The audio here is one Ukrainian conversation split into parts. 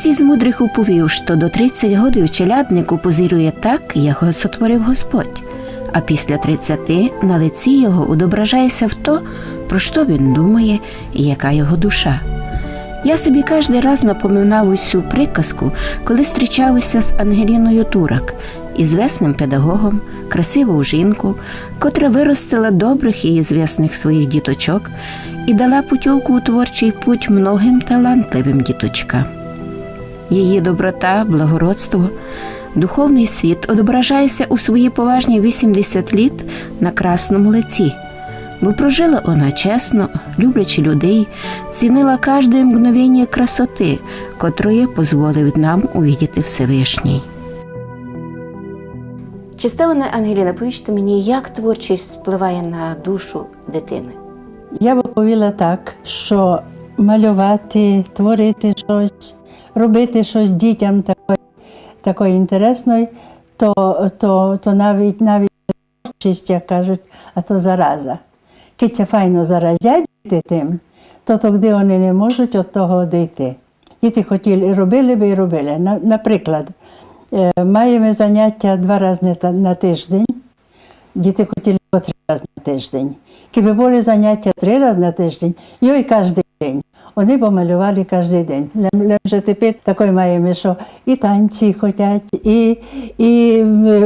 Хтось із мудрих уповів, що до 30 годів челяднику позирує так, як його сотворив Господь, а після 30 на лиці його удображається в то, про що він думає і яка його душа. Я собі кожен раз напоминав усю приказку, коли зустрічався з Ангеліною Турак, ізвесним педагогом, красиву жінку, котра виростила добрих і ізвісних своїх діточок і дала путівку у творчий путь многим талантливим діточкам. Її доброта, благородство, духовний світ одображається у свої поважні 80 літ на красному лиці, бо прожила вона чесно, люблячи людей, цінила кожне мгновення красоти, котрої дозволив нам увидіти Всевишній. Чи стане, Ангеліна, повіжте мені, як творчість впливає на душу дитини? Я б повіла так, що малювати, творити щось, робити щось дітям такої інтересної, то навіть творчість, як кажуть, а то зараза. Коли це файно заразять діти тим, то тоді вони не можуть від того одійти. Діти хотіли, робили би і робили. Наприклад, маємо заняття 2 рази на тиждень, діти хотіли по 3 рази на тиждень. Коли були заняття 3 рази на тиждень, і кожен день. Вони помалювали кожен день. Вже тепер таке маємо, що і танці хочуть, і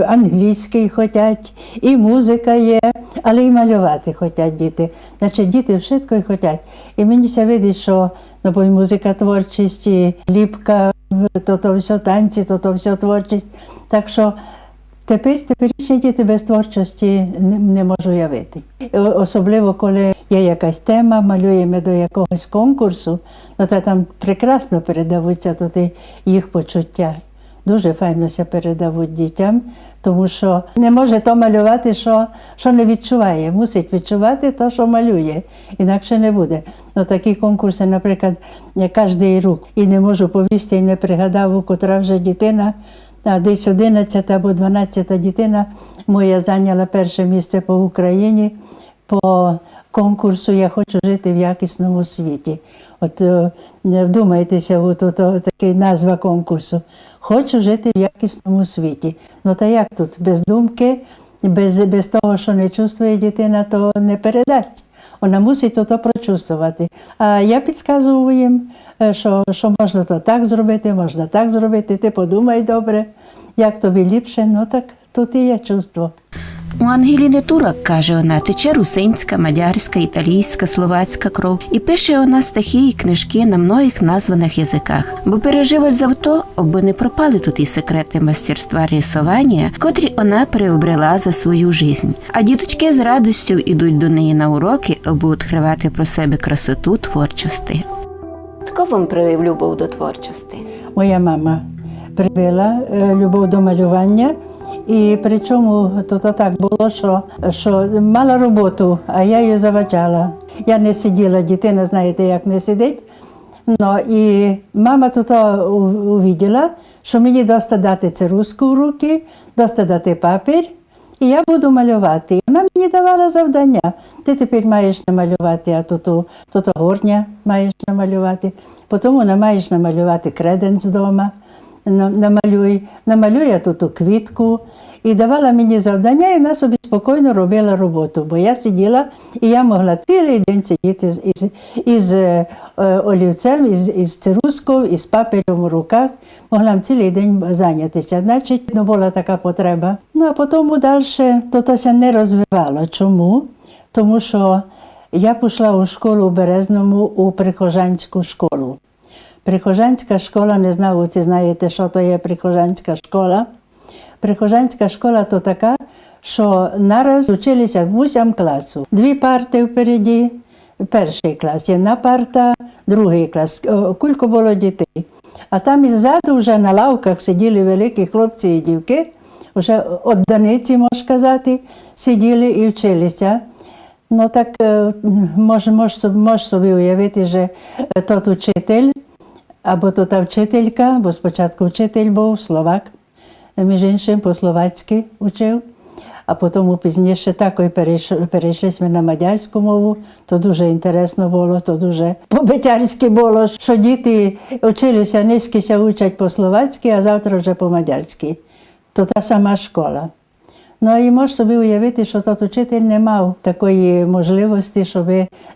англійський хочуть, і музика є, але і малювати хочуть діти. Значить, діти все хочуть. І мені це видить, що бо і музика творчість, і ліпка, то все танці, то все творчість. Так що теперішні діти без творчості не можу уявити. Особливо, коли є якась тема, малюємо до якогось конкурсу, то там прекрасно передаються туди їх почуття. Дуже файно ся передають дітям, тому що не може то малювати, що не відчуває. Мусить відчувати те, що малює, інакше не буде. Такі конкурси, наприклад, кожен рік. І не можу повісти, і не пригадав, котра вже дитина, десь 11 або 12 дитина моя зайняла перше місце по Україні по конкурсу «Я хочу жити в якісному світі». От вдумайтеся, така назва конкурсу. «Хочу жити в якісному світі». Ну та як тут? Без думки, без того, що не чувствує дитина, то не передасть. Вона мусить то прочувствувати. А я підказую їм, що можна то так зробити, можна так зробити. Ти подумай добре, як тобі ліпше, ну так тут і є чувство. У Ангеліни Турак, каже вона, тече русинська, мадярська, італійська, словацька кров. І пише вона стихи і книжки на многих названих язиках. Бо переживать за то, аби не пропали тут і секрети мастерства рисування, котрі вона переобрела за свою жизнь. А діточки з радістю йдуть до неї на уроки, аби відкривати про себе красоту творчості. Хто вам привив любов до творчості? Моя мама привила любов до малювання. І причому то так було, що мала роботу, а я її заважала. Я не сиділа, дитина, знаєте, як не сидить. І мама тут увиділа, що мені доста дати цируску в руки, доста дати папір, і я буду малювати. І вона мені давала завдання. Ти тепер маєш намалювати, а тут горня маєш намалювати. Потім вона маєш намалювати креденс вдома. Намалюй я тут квітку. І давала мені завдання, і вона собі спокійно робила роботу. Бо я сиділа, і я могла цілий день сидіти із олівцем, із цирускою, із папером у руках. Могла цілий день зайнятися. Значить, була така потреба. А потім далі то не розвивало. Чому? Тому що я пішла у школу у Березному, у Прихожанську школу. Прихожанська школа, не знаю, ви знаєте, що то є Прихожанська школа. Прихожанська школа то така, що нараз вчилися в 8 класу. 2 парти впереді, перший клас, одна парта, другий клас. Кілько було дітей. А там іззаду вже на лавках сиділи великі хлопці і дівки, вже одданиці, можна сказати, сиділи і вчилися. Ну так, можеш собі уявити, що тот учитель, або то та вчителька, бо спочатку вчитель був, словак, між іншим по-словацьки учив, а потім пізніше також перейшли ми на мадярську мову, то дуже інтересно було, то дуже по-бетярськи було, що діти вчилися, низькися учать по-словацьки, а завтра вже по-мадярськи. То та сама школа. Ну і можеш собі уявити, що тот учитель не мав такої можливості, щоб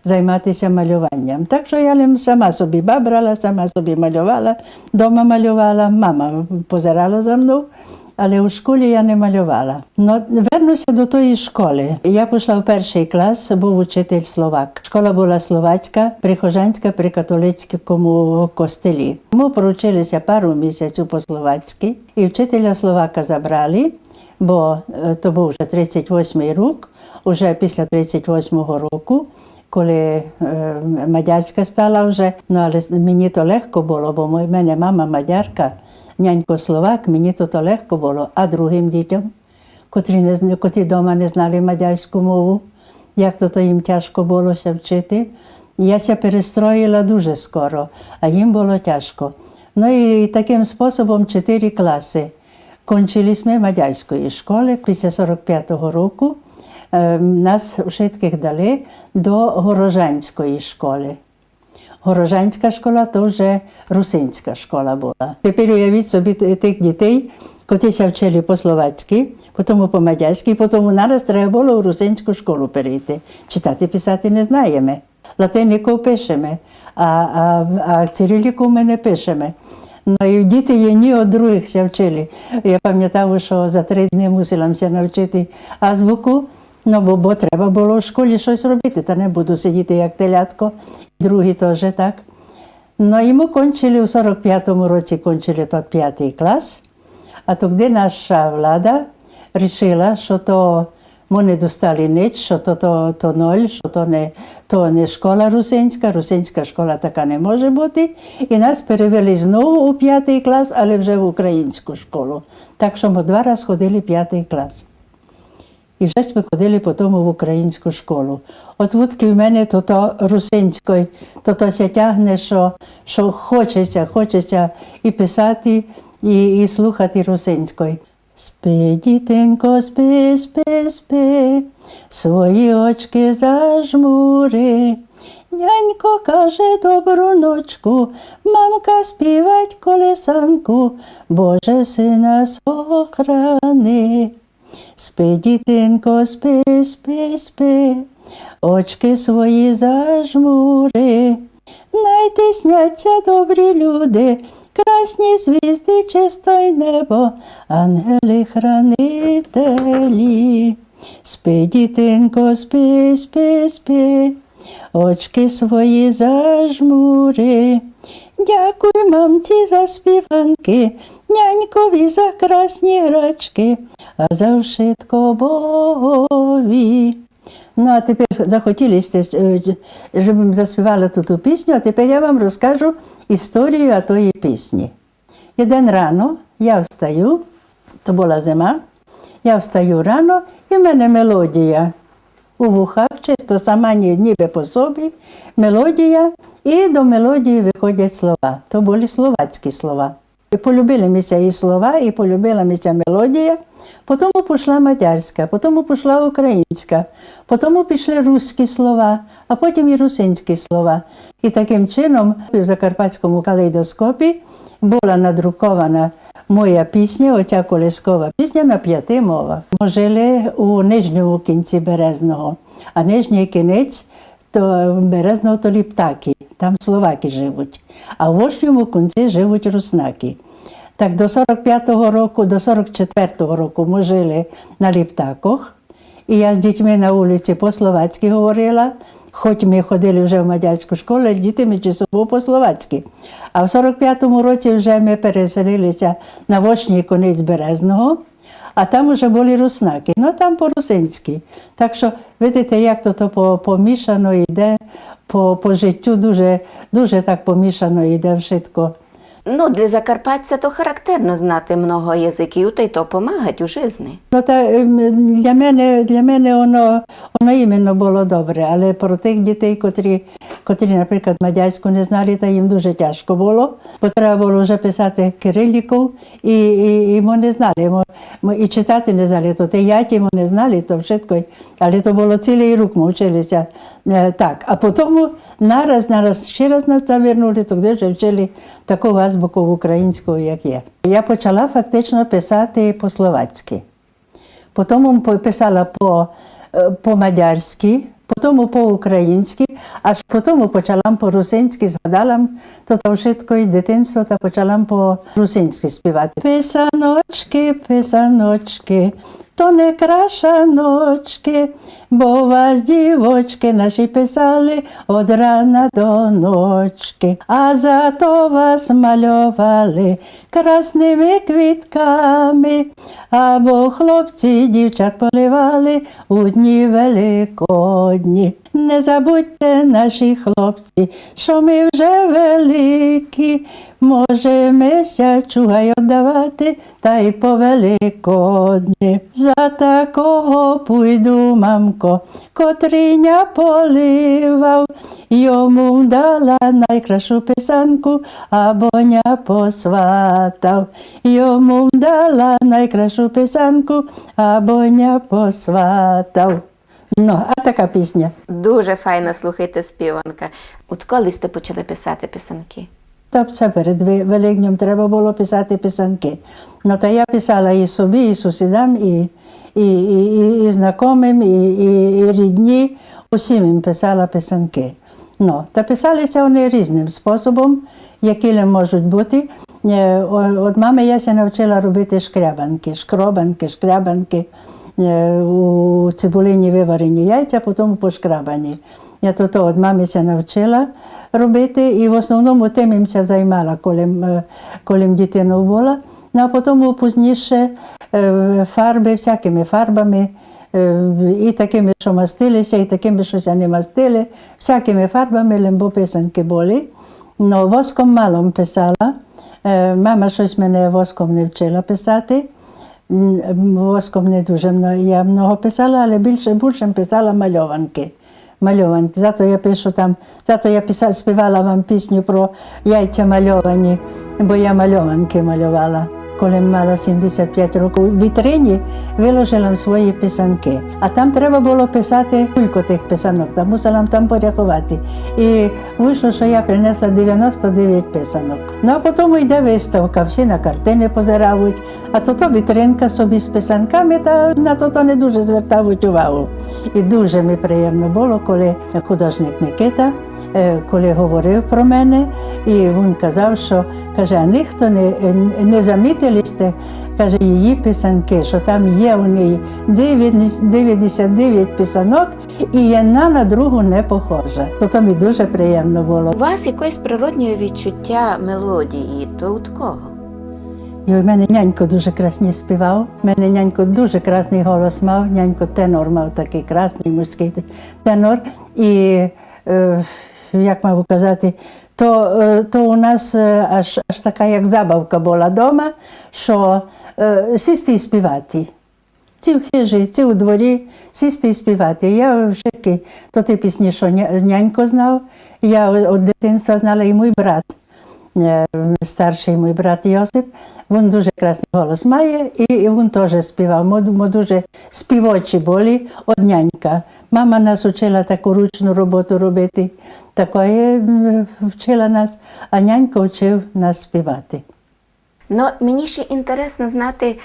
займатися малюванням. Так що я сама собі бабрала, сама собі малювала, вдома малювала, мама позирала за мною, але у школі я не малювала. Ну, вернуся до тої школи. Я пішла в перший клас, був учитель словак. Школа була словацька, прихожанська при католицькому костелі. Ми поручилися пару місяців по-словацьки, і вчителя словака забрали, бо то був вже 38-й рік, вже після 38-го року, коли мадярська стала вже, ну але мені то легко було, бо в мене мама мадярка, нянько словак, мені то легко було, а другим дітям, котрі вдома не знали мадярську мову, як то їм тяжко було вчити. Я ся перестроїла дуже скоро, а їм було тяжко. Ну і таким способом 4 класи. Кончили ми мадярської школи після 45-го року. Нас všetkých дали до Горожанської школи. Горожанська школа – то вже русинська школа була. Тепер уявіть собі тих дітей, котрі ся вчили по-словацьки, потім по-мадярськи, потім нараз треба було в русинську школу перейти. Читати, писати не знаємо. Латинику пишемо, а цириліку ми не пишемо. Ну і діти єдні від других ся вчили. Я пам'ятаю, що за 3 дні мусилася навчити азбуку, ну, бо треба було в школі щось робити, та не буду сидіти як телятко, другі теж так. Ну і ми кончили, у 45-му році кончили тот 5-й клас, а тоді наша влада вирішила, що то ми не достали ніч, що то ноль, що то не школа русинська школа така не може бути. І нас перевели знову у 5-й клас, але вже в українську школу. Так що ми 2 рази ходили в 5-й клас. І вже ми ходили потім в українську школу. От вудки в мене то русинською, то ся тягне, що хочеться і писати, і слухати русинською. Спи, дітенько, спи, спи, спи, свої очки зажмури. Нянько каже добру ночку, мамка співать колесанку, Боже сина сохрани. Спи, дітенько, спи, спи, спи, очки свої зажмури. Найти сняться добрі люди, красні звізди, чисте небо, ангели-хранителі. Спи, дітенько, спи, спи, спи, очки свої зажмури. Дякую мамці за співанки, нянькові за красні грачки, а за вшитко Богові. Ну, а тепер захотілося, щоб заспівала ту пісню, а тепер я вам розкажу історію тої пісні. Один рано я встаю, то була зима, я встаю рано, і в мене мелодія у вухах, чисто сама ніби по собі, мелодія, і до мелодії виходять слова. То були словацькі слова. І полюбили мися і слова, і полюбила мися мелодія. Потім пішла мадярська, потім пішла українська, потім пішли руські слова, а потім і русинські слова. І таким чином в Закарпатському калейдоскопі була надрукована моя пісня, оця колискова пісня на 5 мовах. Ми жили у нижньому кінці Березного, а нижній кінець Березного то Ліптаки, там словаки живуть, а в верхньому кінці живуть руснаки. Так до 45-го року, до 44-го року ми жили на Ліптаках, і я з дітьми на вулиці по-словацьки говорила, хоч ми ходили вже в мадярську школу, але діти між собою по-словацьки. А в 45-му році вже ми переселилися на верхній кінець Березного, а там вже були руснаки, ну там по-русинськи. Так що, видите, як то помішано йде, по життю дуже так помішано йде вшитко. Ну, для закарпатця то характерно знати много язиків, та й то помагать у житті. Ну, для мене воно іменно було добре, але про тих дітей, котрі котрі, наприклад, мадярську не знали, та їм дуже тяжко було, бо треба було вже писати кирилікою, і ми не знали, і читати не знали, то те яті ми не знали, то вшитко, але то було цілий рік, ми вчилися так. А потім нараз, ще раз нас завернули, тоді вже вчили таку азбуку українську, як є. Я почала фактично писати по-словацьки. Потім писала по-мадярськи, потім по-українськи, аж потім почала по-русинськи, згадала то вшитко і дитинство, та почала по-русинськи співати. Писаночки, писаночки, то не крашаночки, бо вас, дівочки, наші писали од рана до ночки, а зато вас малювали красними квітками, або хлопці дівчат поливали у дні великодні. Не забудьте, наші хлопці, що ми вже великі, можемося чугай віддавати, та й по великодні. За такого пойду, мамко, котриня поливав, йому дала найкращу писанку, а боня посватав. Йому дала найкращу писанку, а боня посватав. Ну, а така пісня. Дуже файно слухайте співанка. От коли сте почали писати писанки? Та це перед Великднем треба було писати писанки. Ну, та я писала і собі, і сусідам, і знайомим, і рідні, усім їм писала писанки. Ну, та писалися вони різним способом, які можуть бути. От мами я се навчила робити шкрябанки, у цибулині виварені яйця, потім пошкрабані. Я то від мами се навчила робити і в основному тим їм се займала, коли дитина була. Ну, а потім пізніше фарби, всякими фарбами, і такими, що мастилися, і такими, що се не мастили, всякими фарбами, лембо писанки були. Ну, воском мало писала. Мама щось мене воском не вчила писати. Воском не дуже я много писала, але більше писала мальованки. Зато я пишу там, співала вам пісню про яйця мальовані, бо я мальованки малювала. Коли мала 75 років, в вітрині виложила свої писанки. А там треба було писати кілька тих писанок, та мусила там порахувати. І вийшло, що я принесла 99 писанок. Ну, а потім йде виставка, всі на картини позирають, а то вітринка собі з писанками, та на то не дуже звертають увагу. І дуже мені приємно було, коли художник Микита, коли говорив про мене, і він казав, що, каже, а ніхто не замітили сте, каже, її писанки, що там є у неї 99 писанок, і одна на другу не похожа. То мені дуже приємно було. У вас якесь природнє відчуття мелодії, то від кого? І у мене нянько дуже красні співав, у мене нянько дуже красний голос мав, нянько тенор мав такий красний мужський тенор. І як можу казати, то у нас аж така як забавка була вдома, що сісти і співати. Ці в хижі, ці у дворі, сісти і співати. Я все-таки то ті пісні, що нянько знав, я від дитинства знала і мій брат. Старший мій брат Йосип, він дуже красний голос має, і він теж співав. Ми дуже співочі були від нянька. Мама нас вчила таку ручну роботу робити, такої вчила нас, а нянька вчив нас співати. Ну, мені ще інтересно знати,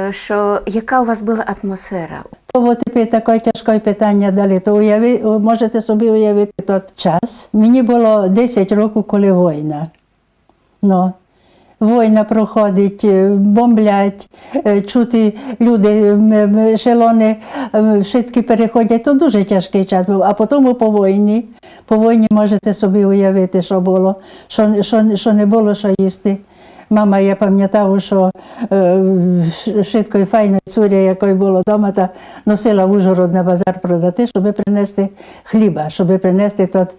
що яка у вас була атмосфера. То от тепер таке тяжке питання дали, то можете собі уявити той час. Мені було 10 років, коли війна. Ну, війна проходить, бомблять, чути люди, ешелони швидко переходять. То дуже тяжкий час був. А потім по війні можете собі уявити, що було, що не було, що їсти. Мама, я пам'ятаю, що швидко і файна цуря, якої було вдома, та носила в Ужгород на базар продати, щоб принести хліба, щоб принести тот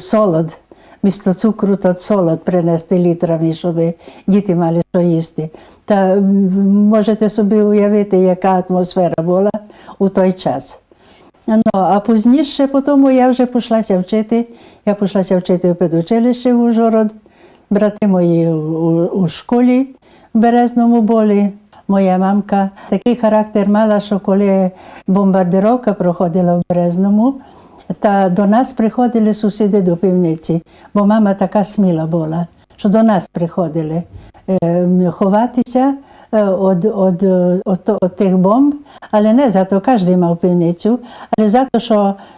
солод. Місто цукру, то солод принести літрами, щоб діти мали що їсти. Та можете собі уявити, яка атмосфера була у той час. Ну, а пізніше, потім я вже пішлася вчити. Я пішлася вчити в педучилище в Ужгород. Брати мої у школі в Березному були. Моя мамка такий характер мала, що коли бомбардировка проходила в Березному, та до нас приходили сусіди до пивниці, бо мама така сміла була, що до нас приходили ховатися від тих бомб, але не за то, кожен мав пивницю, але за те,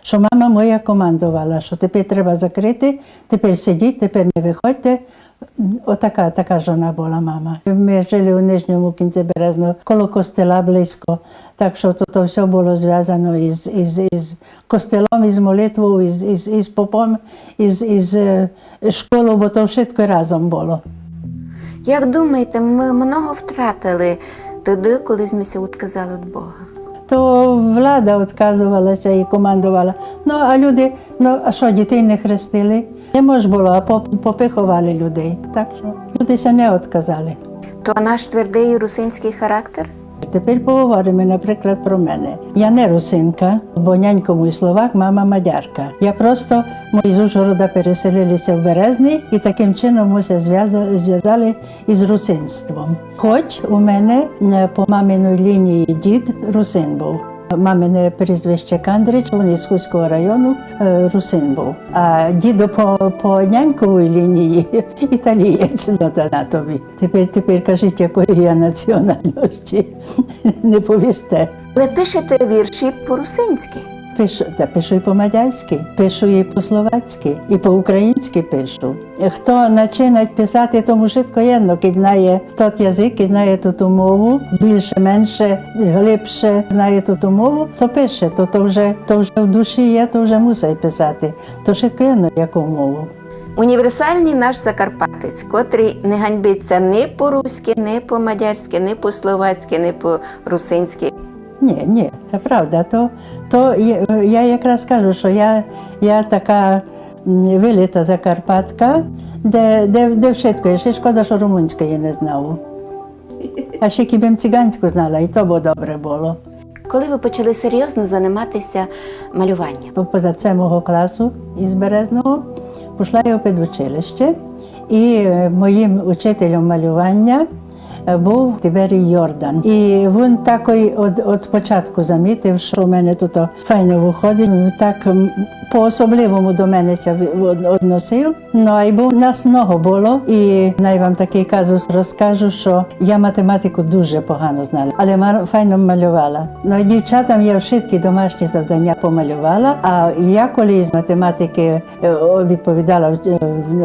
що мама моя командувала, що тепер треба закрити, тепер сидіть, тепер не виходьте. Така ж вона була мама. Ми жили у нижньому кінці Березного, коло костела близько, так що то все було зв'язано із костелом, із молитвою, із попом, із школою, бо то все разом було. Як думаєте, ми много втратили тоді, коли ми се відказали від Бога? То влада відказувалася і командувала. Ну, а люди, а що, дітей не хрестили? Не можна було, а попихували людей. Так що люди се не відказали. То наш твердий русинський характер? Тепер поговоримо, наприклад, про мене. Я не русинка, бо нянько мій словак, мама мадярка. Я просто, ми з Ужгорода переселилися в Березний і таким чином ми се зв'язали із русинством. Хоч у мене по маминій лінії дід русин був. Мамине прізвище Кандрич, він із Хуського району, русин був. А дідо по няньковій лінії італієць, на тобі. Тепер кажіть, якої я національності, не повісте. Але пишете вірші по-русинськи. Пишу і по-мадярськи, пишу і по-словацьки, і по-українськи пишу. Хто починає писати, тому швидко єдно, коли знає той язик, і знає ту мову, більше, менше, глибше знає ту мову, то пише, то вже в душі є, то вже мусить писати. То швидко єдно, яку мову. Універсальний наш закарпатець, котрий не ганьбиться ні по-руськи, ні по-мадярськи, ні по-словацьки, ні по-русинськи. Ні, це правда. То я якраз кажу, що я така вилита закарпатка, де вшитко є. Ще шкода, що румунська я не знав. А ще кібем циганську знала, і то добре було. Коли ви почали серйозно займатися малюванням? Поза це мого класу із Березного пішла я в педучилище, і моїм учителем малювання був Тиберій Йордан. І він такий від початку замітив, що в мене тут файно виходить. Так по-особливому до мене відносив. Ну, а й нас много було. І най вам такий казус розкажу, що я математику дуже погано знала, але файно малювала. Ну, і дівчатам я вшитки домашні завдання помалювала, а я коли з математики відповідала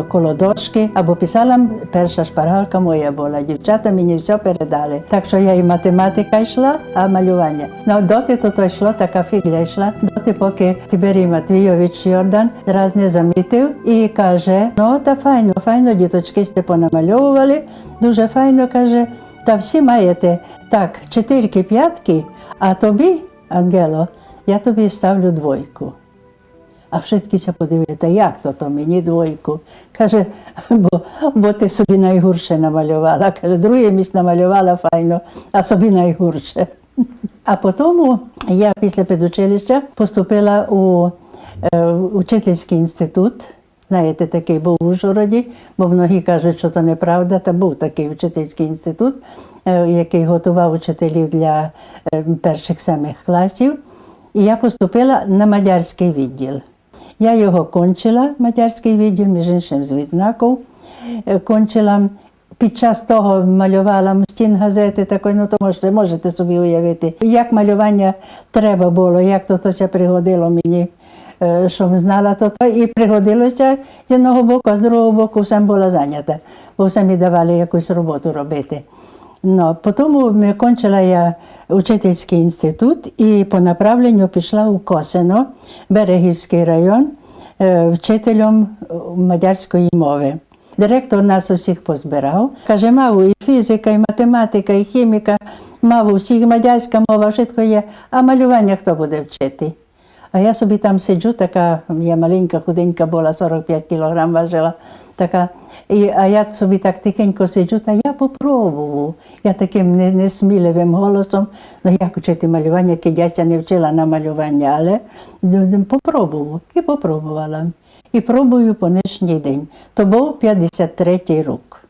коло дошки, або писала, перша шпаргалка моя була. Дівчата мені все передали. Так що я і математика йшла, а малювання. Ну, доти то йшло, така фігля йшла, доти поки Тиберій Матвійович Йордан раз не замітив і каже, ну, та файно, діточки сте понамальовували, дуже файно, каже, та всі маєте так, 4-5, а тобі, Ангело, я тобі ставлю 2. А вшиткіся подивили, та як то мені 2? Каже, бо ти собі найгірше намалювала. Каже, друге місце намалювала файно, а собі найгірше. А потім я після педучилища поступила у учительський інститут. Знаєте, такий був у Ужгороді, бо многі кажуть, що це неправда. Та був такий учительський інститут, який готував учителів для перших-7 класів. І я поступила на мадярський відділ. Я його кончила, мадярський відділ, між іншим з відзнаком. Кончила, під час того малювала стін газети, такої, ну то можете собі уявити, як малювання треба було, як то все пригодило мені, що знала то. І пригодилося з одного боку, а з другого боку всім була зайнята, бо всім мені давали якусь роботу робити. Ну, потім кончила я учительський інститут і по направленню пішла у Косино, Берегівський район, вчителем мадярської мови. Директор нас усіх позбирав. Каже, мав і фізика, і математика, і хіміка, мав усіх, мадярська мова, все є, а малювання хто буде вчити? А я собі там сиджу, така, я маленька, худенька була, 45 кілограм важила, така, А я собі так тихенько сиджу, та я попробував. Я таким несміливим голосом, ну як вчити малювання, кидяся не вчила на малювання, але попробував і попробувала. І пробую по нинішній день. То був 53-й рік.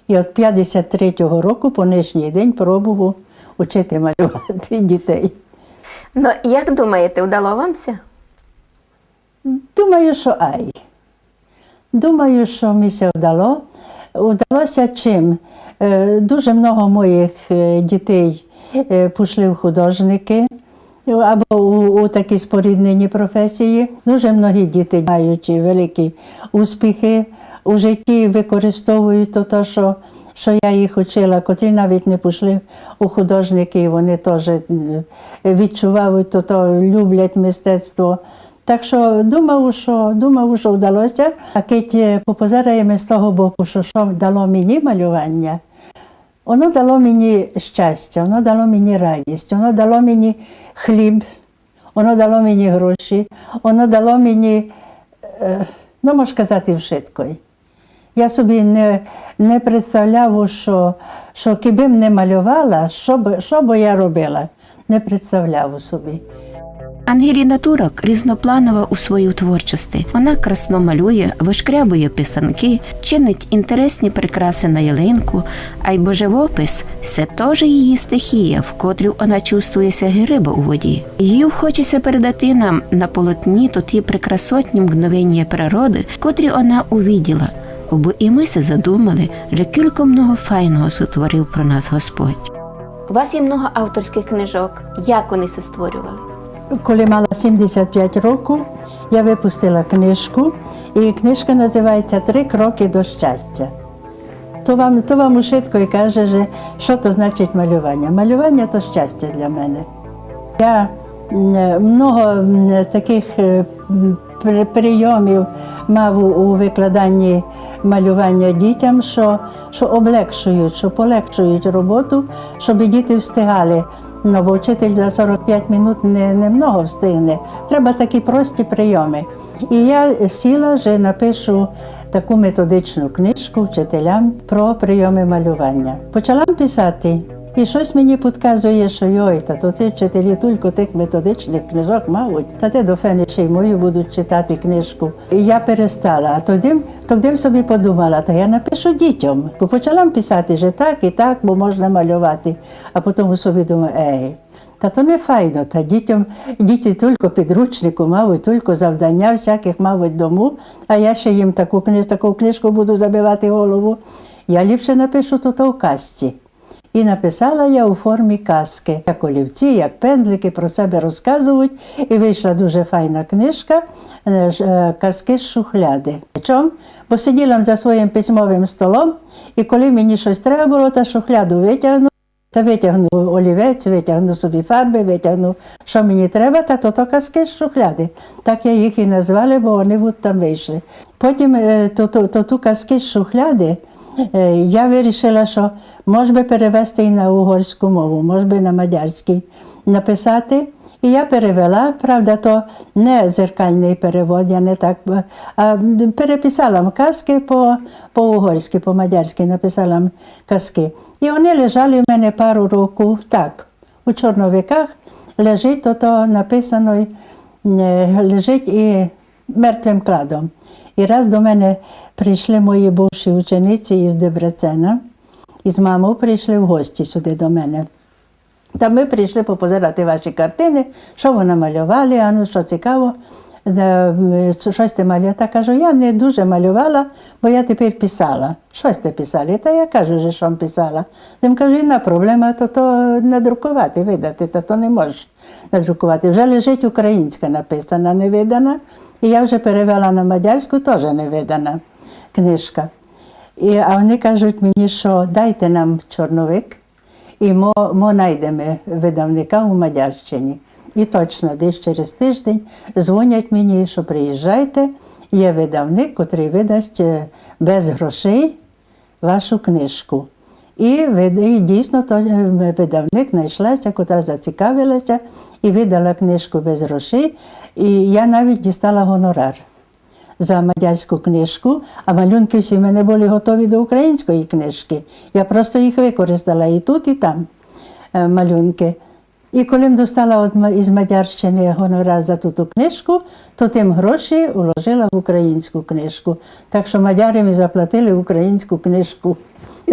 І от 53-го року по нинішній день пробував вчити малювати дітей. Ну, як думаєте, вдало вамся? Думаю, що ай. Думаю, що мені це вдало. Вдалося чим? Дуже много моїх дітей пішли в художники або у такі споріднені професії. Дуже много дітей мають великі успіхи у житті, використовують те, що я їх учила, котрі навіть не пішли у художники, вони теж відчувають, люблять мистецтво. Так що думав, що вдалося. А коли попозираємо з того боку, що дало мені малювання, воно дало мені щастя, воно дало мені радість, воно дало мені хліб, воно дало мені гроші, воно дало мені, ну, можна сказати, вшитко. Я собі не представляла, що киби не малювала, що б я робила, не представляла собі. Ангеліна Турок різнопланова у своїй творчості. Вона красно малює, вишкрябує писанки, чинить інтересні прикраси на ялинку, а й божевопис – це теж її стихія, в котрій вона чувствується гриба у воді. Їй хочеться передати нам на полотні ті прекрасотні мгновення природи, котрі вона увиділа. Бо і ми се задумали, що кілько много файного сотворив про нас Господь. У вас є много авторських книжок. Як вони це створювали? Коли мала 75 років, я випустила книжку, і книжка називається «Три кроки до щастя». То вам швидко і каже, що то значить малювання. Малювання – то щастя для мене. Я много таких прийомів мав у викладанні малювання дітям, що облегшують, що полегшують роботу, щоб діти встигали. Ну, бо вчитель за 45 минут не много встигне. Треба такі прості прийоми. І я сіла, вже напишу таку методичну книжку вчителям про прийоми малювання. Почала писати. І щось мені підказує, що йой, то ті вчителі тільки тих методичних книжок мають, та те до феніші й мою будуть читати книжку. І я перестала, а тоді собі подумала, та я напишу дітям. Бо почала писати, що так і так, бо можна малювати. А потім собі думаю, та то не файно, та діти тільки підручнику мають, тільки завдання всяких мають дому, а я ще їм таку книжку буду забивати голову. Я ліпше напишу то в казці. І написала я у формі казки. Як олівці, як пензлики про себе розказують. І вийшла дуже файна книжка «Казки з шухляди». Чому? Бо сиділа за своїм письмовим столом, і коли мені щось треба було, та шухляду витягну олівець, витягну собі фарби, витягну, що мені треба, та то казки з шухляди. Так я їх і назвали, бо вони там вийшли. Потім ту казки з шухляди я вирішила, що може би перевести і на угорську мову, може би на мадярській написати. І я перевела, правда, то не зеркальний перевод, я не так, а переписала казки по-угорськи, по-мадярськи написала казки. І вони лежали в мене пару років так, у чорновиках, лежить, то написано, лежить і мертвим кладом. І раз до мене прийшли мої бувші учениці із Дебрецена, і з мамою прийшли в гості сюди до мене. Та ми прийшли попозирати ваші картини, що ви намалювали, а ну що цікаво, щось ти малювала. Та кажу, я не дуже малювала, бо я тепер писала. Щось ти писали? Та я кажу, що писала. Тим кажу, одна проблема, то надрукувати, видати, то не можеш надрукувати. Вже лежить українська написана, не видана, і я вже перевела на мадярську, теж не видана книжка. А вони кажуть мені, що дайте нам чорновик, і ми знайдемо видавника у Мадярщині. І точно, десь через тиждень дзвонять мені, що приїжджайте, є видавник, який видасть без грошей вашу книжку. І дійсно видавник знайшлася, яка зацікавилася і видала книжку без грошей. І я навіть дістала гонорар за мадярську книжку, а малюнки всі в мене були готові до української книжки. Я просто їх використала і тут, і там малюнки. І коли достала із Мадярщини гонорар за ту книжку, то тим гроші вложила в українську книжку. Так що мадяри мені заплатили українську книжку,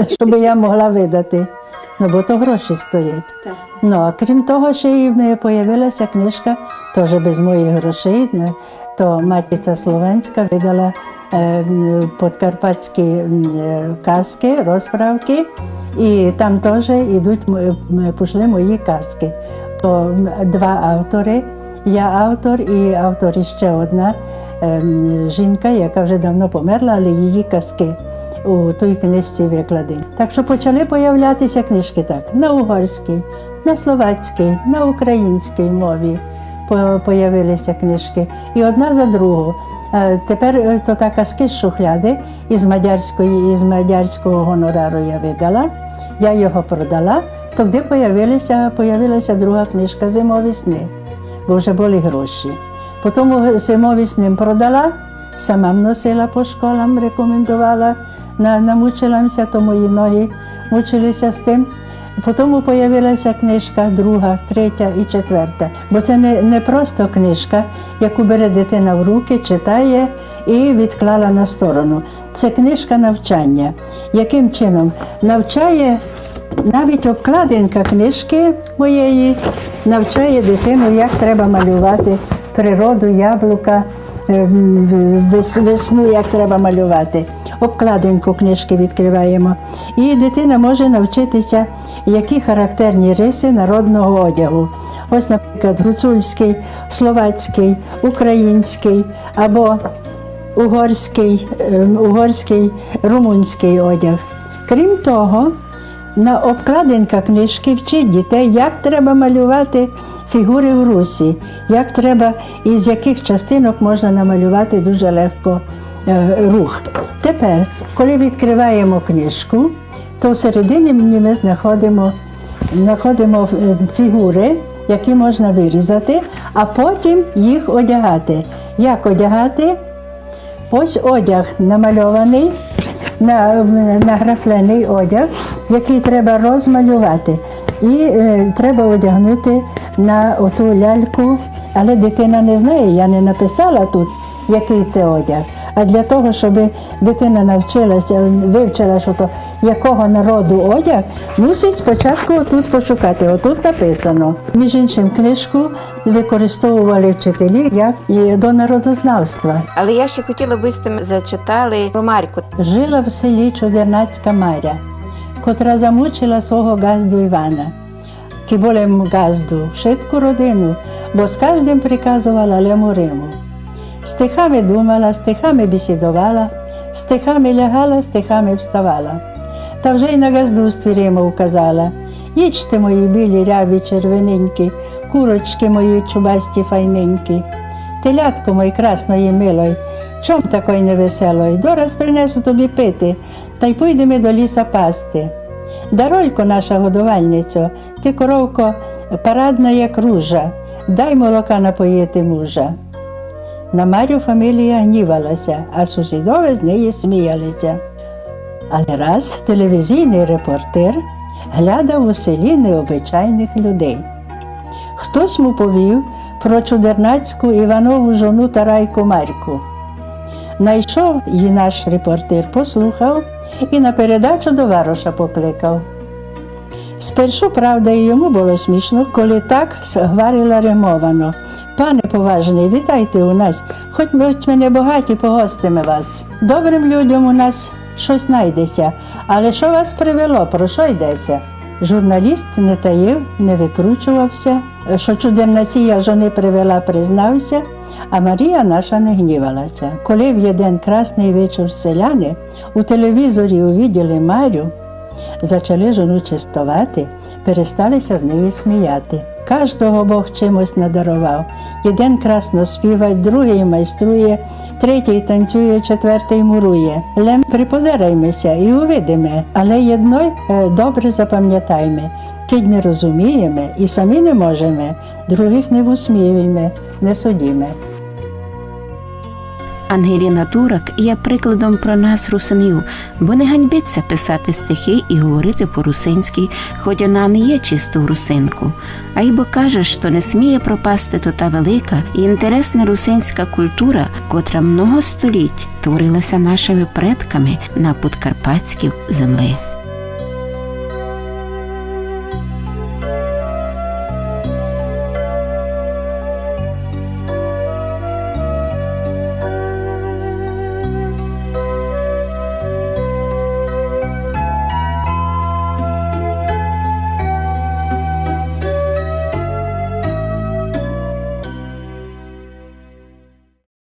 щоб я могла видати. Ну, бо то гроші стоять. Ну, а крім того, ще й з'явилася книжка, теж без моїх грошей, то Матіця Словенська видала подкарпатські казки, розправки, і там теж пішли мої казки. То два автори, я автор і автор іще одна жінка, яка вже давно померла, але її казки у той книжці викладені. Так що почали появлятися книжки так, на угорській, на словацькій, на українській мові появилися книжки. І одна за другу. Тепер то так казки з шухляди, із мадярського гонорару я видала, я його продала, то де появилася друга книжка «Зимові сни», бо вже були гроші. Потім «Зимові сни» продала, сама носила по школам, рекомендувала, намучилася, то мої ноги мучилися з тим. Потім з'явилася книжка друга, третя і четверта. Бо це не просто книжка, яку бере дитина в руки, читає і відклала на сторону. Це книжка навчання. Яким чином? Навчає, навіть обкладинка книжки моєї, навчає дитину, як треба малювати природу, яблука, весну, як треба малювати. Обкладинку книжки відкриваємо. І дитина може навчитися, які характерні риси народного одягу. Ось, наприклад, гуцульський, словацький, український або угорський, румунський одяг. Крім того, на обкладинка книжки вчить дітей, як треба малювати фігури в русі, як треба і з яких частинок можна намалювати дуже легко рух. Тепер, коли відкриваємо книжку, то всередині ми знаходимо фігури, які можна вирізати, а потім їх одягати. Як одягати? Ось одяг намальований, награфлений одяг, який треба розмалювати. І треба одягнути на оту ляльку, але дитина не знає, я не написала тут, який це одяг. А для того, щоб дитина навчилася, вивчила, що то якого народу одяг, мусить спочатку отут пошукати. Отут написано. Між іншим, книжку використовували вчителі як і до народознавства. Але я ще хотіла, би зачитали про Марьку. Жила в селі чудернацька Маря, котра замучила свого газду Івана. Киболем газду, шитку родину, бо з кожним приказувала лему Риму. Стихами думала, стихами бесідувала, стихами лягала, стихами вставала. Та вже й на газдустві Риму вказала: «Їчте, мої білі, рябі, червоненькі, курочки мої чубасті, файненькі, телятко мої красної милой, чом такой невеселой, дораз принесу тобі пити, та й пойдемо до ліса пасти. Даролько, наша годувальницю, ти, коровко, парадна, як ружа, дай молока напоїти мужа». На Марю фамілія гнівалася, а сусідове з неї сміялися. Але раз телевізійний репортер глядав у селі необичайних людей. Хтось му повів про чудернацьку Іванову жону Тарайку Марьку. Найшов її наш репортер, послухав і на передачу до Вароша покликав. Спершу, правда, і йому було смішно, коли так говорила римовано: «Пане поважний, вітайте у нас, хоч ми не багаті, погостимо вас. Добрим людям у нас щось знайдеться, але що вас привело, про що йдеться?» Журналіст не таїв, не викручувався, що чудернація жони привела, признався, а Марія наша не гнівалася. Коли в один красний вечір селяни у телевізорі увиділи Марю, зачали жону чистувати, пересталися з неї сміяти. Кожного Бог чимось надарував. Один красно співає, другий майструє, третій танцює, четвертий мурує. Лем припозираймося і увидимо, але єдно добре запам'ятаймо. Кидь не розуміємо і самі не можемо, других не висміюємо, не судімо. Ангеліна Турак є прикладом про нас, русинів, бо не ганьбиться писати стихи і говорити по-русинськи, хоч вона не є чисту русинку, а й бо каже, що не сміє пропасти то та велика і інтересна русинська культура, котра много століть творилася нашими предками на подкарпатській землі.